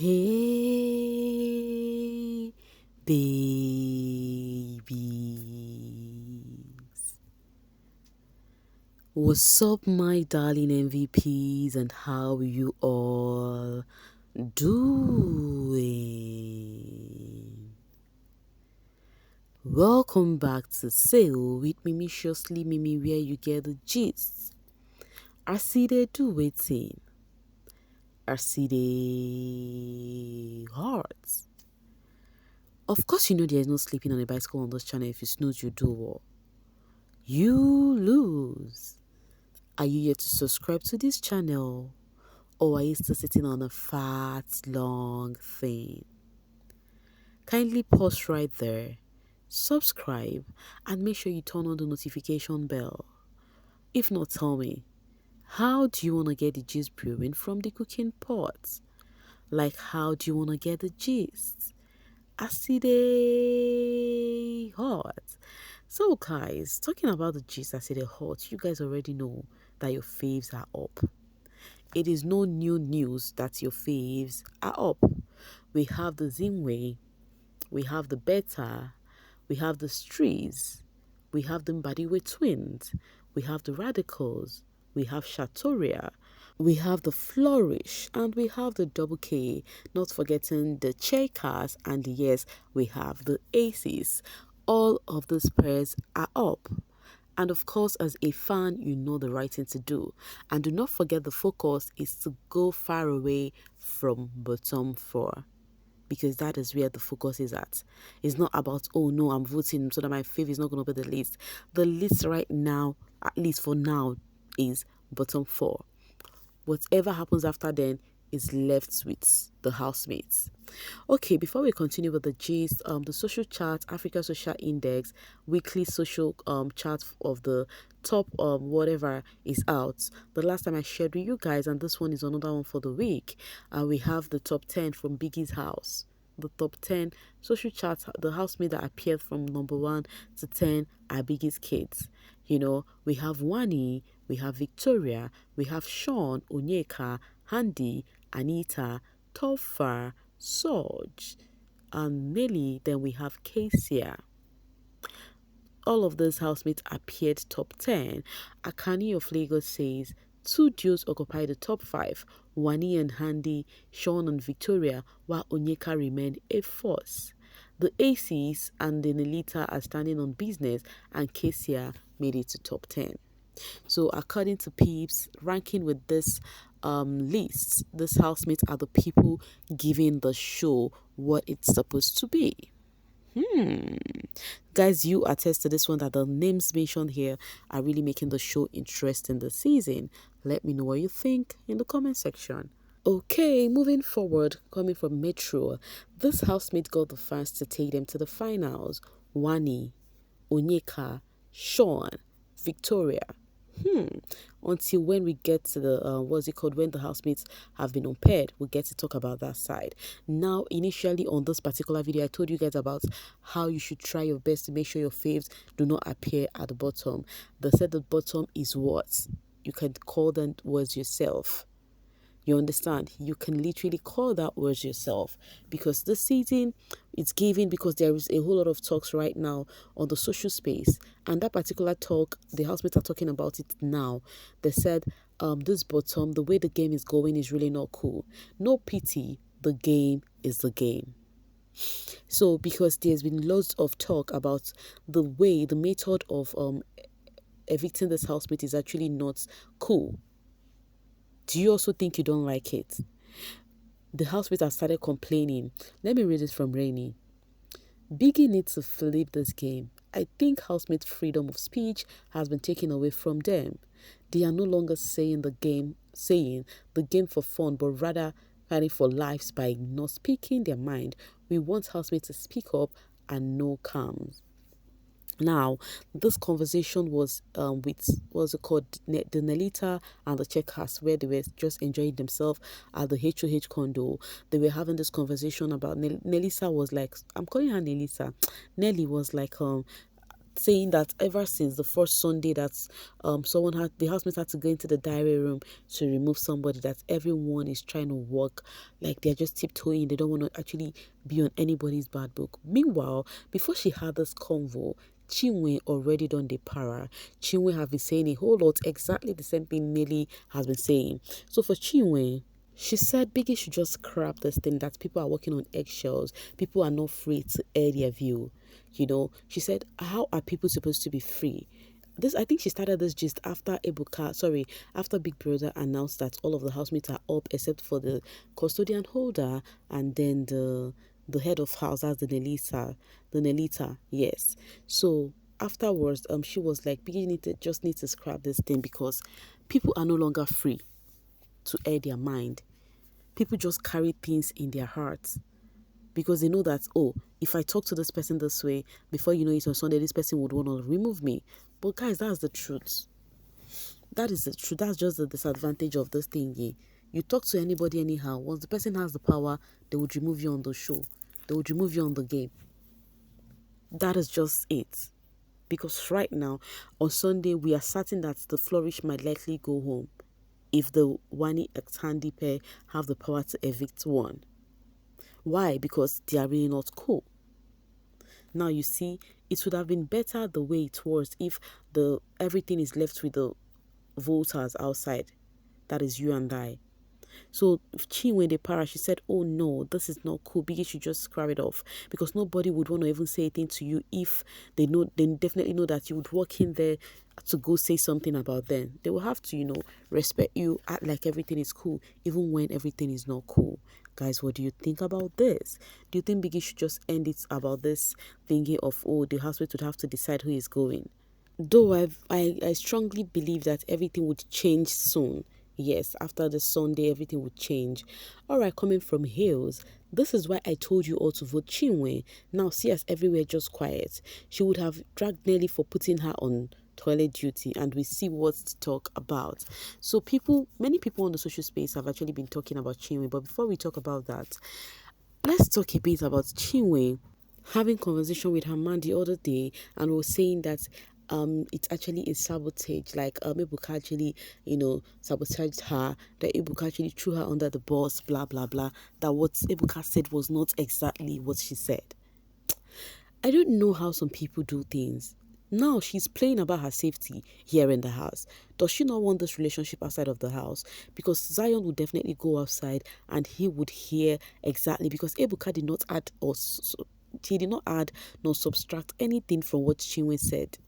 Hey, babies. What's up, my darling MVPs, and how you all doing? Welcome back to Sail with Mimiciously Mimi, where you get the gist. I see they do waiting. I see they hearts. Of course, you know there is no sleeping on a bicycle on this channel. If you snooze, you do what? You lose. Are you yet to subscribe to this channel? Or are you still sitting on a fat, long thing? Kindly pause right there, subscribe, and make sure you turn on the notification bell. If not, tell me, how do you want to get the gist brewing from the cooking pot? Like, how do you want to get the gist? Acide hot. So guys, talking about the gist acide hot, you guys already know that your faves are up. It is no new news that your faves are up. We have the Zimwe, we have the Beta, we have the Streets, we have the Mbadiwe twins, we have the Radicals, we have Shatoria, we have the Flourish, and we have the Double K, not forgetting the Checkers, and yes, we have the Aces. All of these pairs are up. And of course, as a fan, you know the right thing to do. And do not forget the focus is to go far away from bottom four, because that is where the focus is at. It's not about, oh no, I'm voting so that my fave is not going to be the list. The list right now, at least for now, is bottom four. Whatever happens after then is left with the housemates. Okay, before we continue with the gist, the social chart, Africa Social Index, weekly social chart of the top whatever is out. The last time I shared with you guys, and this one is another one for the week. We have the top 10 from Biggie's house. The top 10 social charts, the housemates that appeared from number 1 to 10 are Biggie's kids. You know, we have Wani, we have Victoria, we have Sean, Onyeka, Handy, Anita, Tofa, Sooj, and Nelly. Then we have Kesia. All of those housemates appeared top 10. Akani of Lagos says, 2 duos occupy the top 5, Wani and Handy, Sean and Victoria, while Onyeka remained a force. The Aces and the Nelita are standing on business, and Kesia made it to top 10. So according to Peeps, ranking with this list, these housemates are the people giving the show what it's supposed to be. Guys, you attest to this one that the names mentioned here are really making the show interesting this season. Let me know what you think in the comment section. Okay, moving forward, coming from Metro, this housemate got the fans to take them to the finals. Wani, Onyeka, Sean, Victoria. Until when we get to the when the housemates have been unpaired, we'll get to talk about that side. Now, initially on this particular video, I told you guys about how you should try your best to make sure your faves do not appear at the bottom. They said the bottom is what you can call them was yourself. You understand? You can literally call that words yourself, because this season it's giving, because there is a whole lot of talks right now on the social space, and that particular talk, the housemates are talking about it now. They said this bottom, the way the game is going is really not cool. No pity, the game is the game. So because there's been lots of talk about the way, the method of evicting this housemate is actually not cool. Do you also think you don't like it? The housemates have started complaining. Let me read it from Rainy. Biggie needs to flip this game. I think housemates' freedom of speech has been taken away from them. They are no longer saying the game for fun, but rather fighting for lives by not speaking their mind. We want housemates to speak up and no calm. Now, this conversation was with, what's it called, the Nelita and the Checkers, where they were just enjoying themselves at the HOH condo. They were having this conversation about Nelisa was like, I'm calling her Nelisa. Nelly was like, saying that ever since the first Sunday that the housemates had to go into the diary room to remove somebody, that everyone is trying to work like they're just tiptoeing. They don't want to actually be on anybody's bad book. Meanwhile, before she had this convo, Chinwe already done the para. Chinwe have been saying a whole lot, exactly the same thing Nelly has been saying. So for Chinwe, she said Biggie should just scrap this thing that people are walking on eggshells. People are not free to air their view. She said, how are people supposed to be free? This, I think she started this just after after Big Brother announced that all of the housemates are up except for the custodian holder and then the head of house, that's the Nelita, yes. So afterwards, she was like, Biggie need to scrap this thing because people are no longer free to air their mind. People just carry things in their hearts because they know that, oh, if I talk to this person this way, before you know it on Sunday, this person would want to remove me. But guys, that's the truth. That is the truth. That's just the disadvantage of this thing. Yeah. You talk to anybody anyhow. Once the person has the power, they would remove you on the show. They would remove you on the game. That is just it. Because right now, on Sunday, we are certain that the Flourish might likely go home if the Wani Xhandi pair have the power to evict one. Why? Because they are really not cool. Now you see, it would have been better the way it was if everything is left with the voters outside. That is you and I. So Chinwe the para, she said, oh no, this is not cool. Biggie should just scrap it off because nobody would want to even say anything to you if they definitely know that you would walk in there to go say something about them. They will have to, respect you, act like everything is cool, even when everything is not cool. Guys, what do you think about this? Do you think Biggie should just end it about this thinking of, oh, the housemate would have to decide who is going? Though I strongly believe that everything would change soon. Yes, after the Sunday, everything would change. Alright, coming from Hills, this is why I told you all to vote Chinwe. Now see us everywhere just quiet. She would have dragged Nelly for putting her on toilet duty and we see what to talk about. So many people on the social space have actually been talking about Chinwe, but before we talk about that, let's talk a bit about Chinwe having conversation with her man the other day and was saying that it's actually a sabotage, like Ebuka actually sabotaged her, that Ebuka actually threw her under the bus, blah blah blah, that what Ebuka said was not exactly what she said. I don't know how some people do things. Now she's playing about her safety here in the house. Does she not want this relationship outside of the house? Because Zion would definitely go outside and he would hear exactly, because Ebuka did not add he did not add nor subtract anything from what Chinwe said.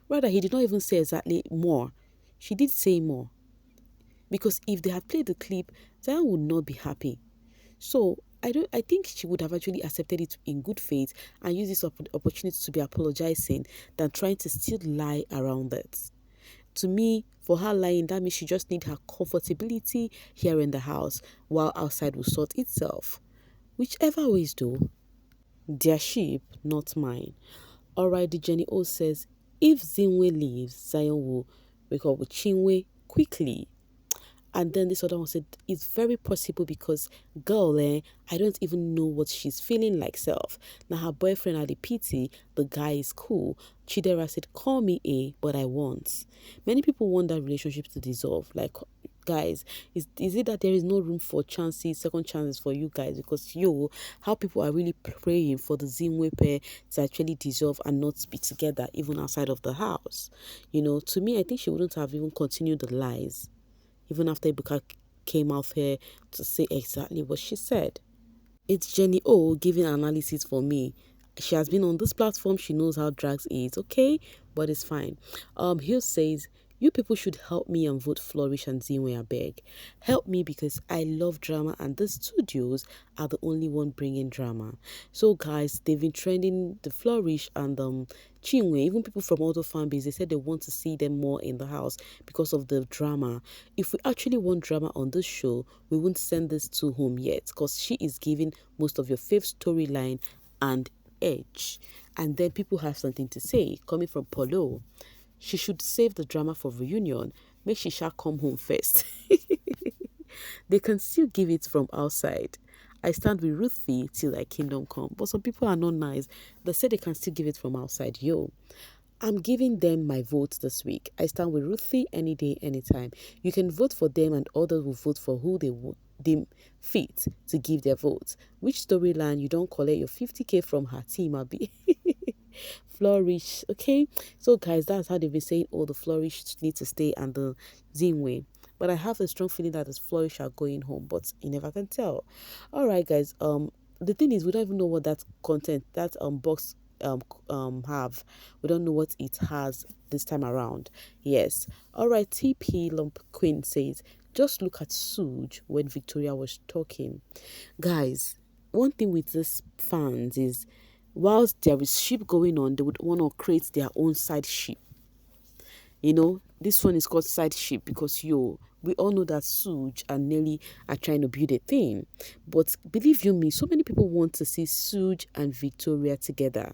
Rather, he did not even say exactly more. She did say more. Because if they had played the clip, Zion would not be happy. So I think she would have actually accepted it in good faith and used this opportunity to be apologizing than trying to still lie around it. To me, for her lying, that means she just need her comfortability here in the house, while outside will sort itself. Whichever ways though, their sheep, not mine. Alright, the Jenny O says, if Zinwe leaves, Zion will wake up with Chinwe quickly. And then this other one said, it's very possible because, girl, I don't even know what she's feeling like self. Now her boyfriend had a pity, the guy is cool. Chidera said, call me A, but I won't. Many people want that relationship to dissolve. Like, guys, is it that there is no room for second chances for you guys? Because how people are really praying for the Zinwe pair to actually dissolve and not be together even outside of the house. To me, I think she wouldn't have even continued the lies even after Ibuka came out here to say exactly what she said. It's Jenny O giving analysis for me. She has been on this platform. She knows how drags is, okay? But it's fine. Hill says, you people should help me and vote Flourish and Zinwe, I beg. Help me because I love drama and the studios are the only one bringing drama. So guys, they've been trending the Flourish and Chinwe. Even people from other fan base, they said they want to see them more in the house because of the drama. If we actually want drama on this show, we won't send this to home yet because she is giving most of your fave storyline and edge. And then people have something to say coming from Polo. She should save the drama for reunion. Make she shall come home first. They can still give it from outside. I stand with Ruthie till thy kingdom come. But some people are not nice. They say they can still give it from outside. I'm giving them my vote this week. I stand with Ruthie any day, anytime. You can vote for them and others will vote for who they would deem fit to give their votes. Which storyline you don't collect your 50k from her team, Abby? Flourish, okay? So guys, that's how they've been saying all the flourish need to stay and the Zinwe. But I have a strong feeling that the flourish are going home, but you never can tell. Alright guys, the thing is we don't even know what that content that box have. We don't know what it has this time around. Yes. Alright, TP Lump Queen says, just look at Sooj when Victoria was talking. Guys, one thing with these fans is whilst there is ship going on, they would want to create their own side ship. You know, this one is called side ship because we all know that Sooj and Nelly are trying to build a thing. But believe you me, so many people want to see Sooj and Victoria together.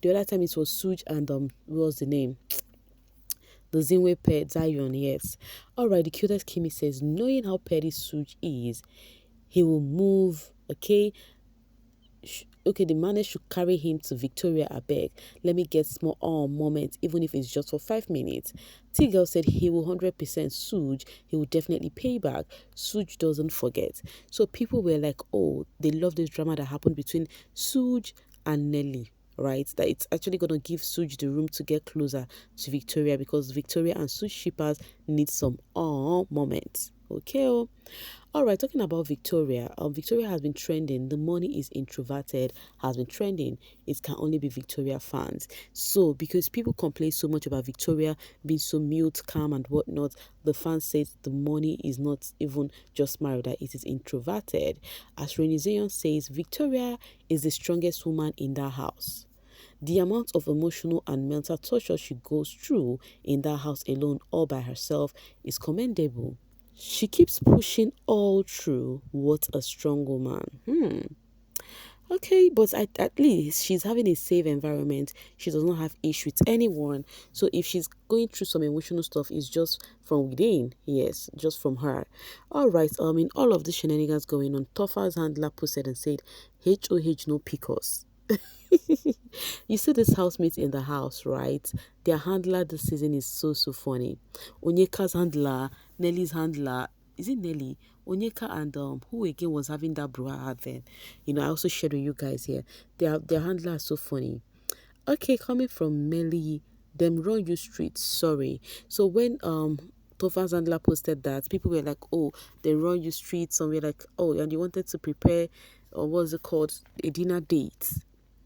The other time it was Sooj and what was the name? The Zinwe pair, Zion, yes. Alright, the cutest Kimmy says, knowing how petty Sooj is, he will move, okay? Okay, the manager should carry him to Victoria, I beg. Let me get small moment, even if it's just for 5 minutes. T-Girl said he will 100% Sooj. He will definitely pay back. Sooj doesn't forget. So people were like, oh, they love this drama that happened between Sooj and Nelly, right? That it's actually going to give Sooj the room to get closer to Victoria because Victoria and Sooj shippers need some moments. Okay, oh. All right, talking about Victoria, Victoria has been trending. The money is introverted, has been trending. It can only be Victoria fans. So, because people complain so much about Victoria being so mute, calm, and whatnot, the fans say the money is not even just married, that it is introverted. As Renee Zion says, Victoria is the strongest woman in that house. The amount of emotional and mental torture she goes through in that house alone, all by herself, is commendable. She keeps pushing all through. What a strong woman. Okay, but at least she's having a safe environment. She does not have issue with anyone. So if she's going through some emotional stuff, it's just from within. Yes, just from her. All right. In all of the shenanigans going on, Toffa's handler posted and said, "HOH no pickers." You see this housemate in the house, right? Their handler this season is so funny. Onyeka's handler, Nelly's handler, is it Nelly? Onyeka and who again was having that brouhaha then? You know, I also shared with you guys here. Their handler is so funny. Okay, coming from Melly, them run you street. Sorry. So when Tofa's handler posted that, people were like, oh, they run you street. Some were like, oh, and you wanted to prepare, or what's it called, a dinner date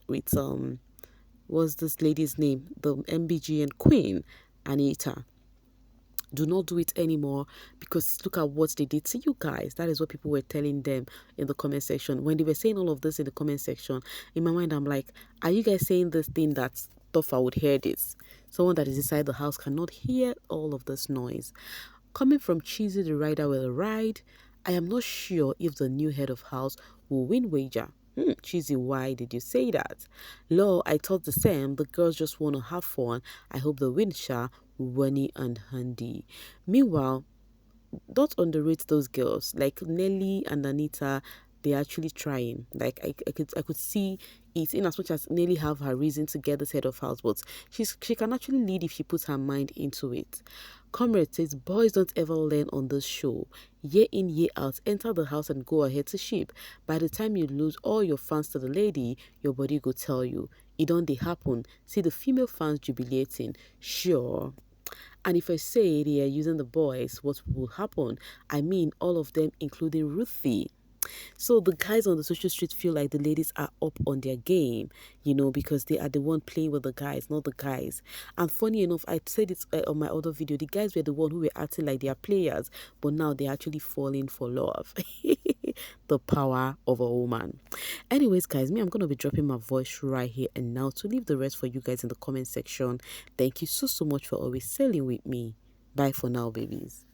with what's this lady's name? The MBG and Queen, Anita. Do not do it anymore because look at what they did to you guys. That is what people were telling them in the comment section. When they were saying all of this in the comment section, in my mind, I'm like, are you guys saying this thing that Toffa would hear this? Someone that is inside the house cannot hear all of this noise. Coming from Cheesy the Rider with a Ride, I am not sure if the new head of house will win wager. Cheesy, why did you say that? Law, I thought the same. The girls just want to have fun. I hope the win Sha, Winnie and Handy. Meanwhile, don't underrate those girls. Like Nelly and Anita, they're actually trying. Like I could see it in as much as Nelly have her reason to get this head of house, but she can actually lead if she puts her mind into it. Comrade says, boys don't ever learn on this show. Year in, year out, enter the house and go ahead to ship. By the time you lose all your fans to the lady, your body go tell you. It don't they happen. See the female fans jubilating. Sure. And if I say they are using the boys, what will happen? I mean all of them, including Ruthie. So the guys on the social street feel like the ladies are up on their game, you know, because they are the one playing with the guys, not the guys. And funny enough, I said it on my other video, the guys were the one who were acting like they are players, but now they're actually falling for love. The power of a woman. Anyways, guys, I'm going to be dropping my voice right here and now to leave the rest for you guys in the comment section. Thank you so much for always sailing with me. Bye for now, babies.